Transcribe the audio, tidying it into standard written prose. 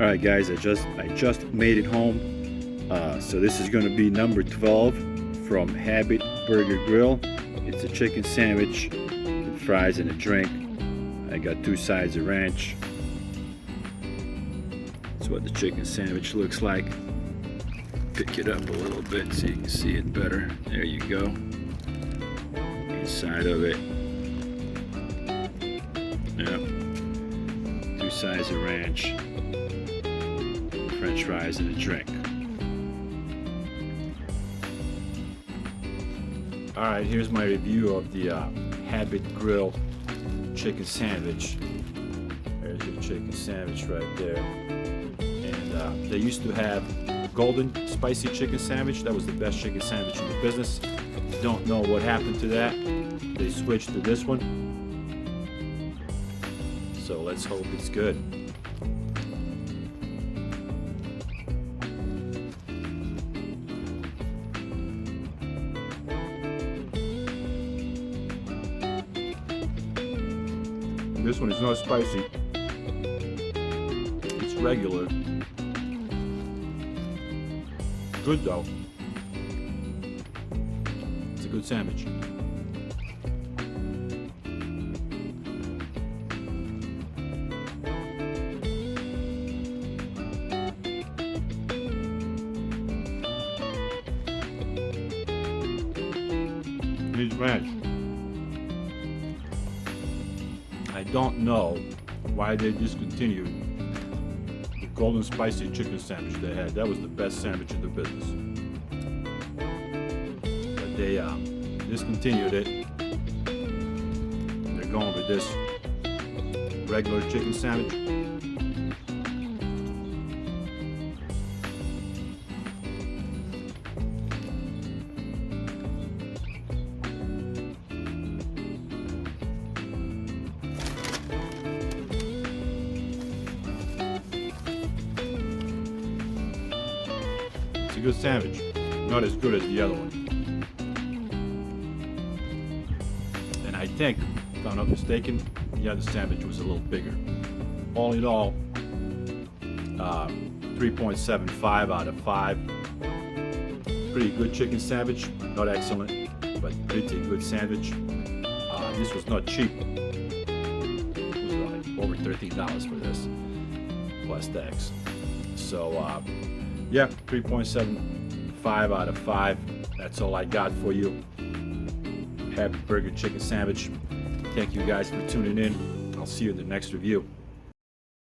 All right, guys, I just made it home. So this is going to be number 12 from Habit Burger Grill. It's a chicken sandwich with fries and a drink. I got 2 sides of ranch. That's what the chicken sandwich looks like. Pick it up a little bit so you can see it better. There you go. Inside of it. Yep. 2 sides of ranch. French fries and a drink. Alright, here's my review of the Habit Grill chicken sandwich. There's your chicken sandwich right there. And they used to have golden spicy chicken sandwich. That was the best chicken sandwich in the business. Don't know what happened to that. They switched to this one. So let's hope it's good. This one is not spicy. It's regular. Good though. It's a good sandwich. Needs ranch. I don't know why they discontinued the golden spicy chicken sandwich they had. That was the best sandwich in the business. But they discontinued it. They're going with this regular chicken sandwich. It's a good sandwich, not as good as the other one. And I think, if I'm not mistaken, the other sandwich was a little bigger. All in all, 3.75 out of 5. Pretty good chicken sandwich, not excellent, but pretty good sandwich. This was not cheap. It was like over $13 for this, plus tax. So, yeah, 3.75 out of 5. That's all I got for you. Habit Burger chicken sandwich. Thank you guys for tuning in. I'll see you in the next review.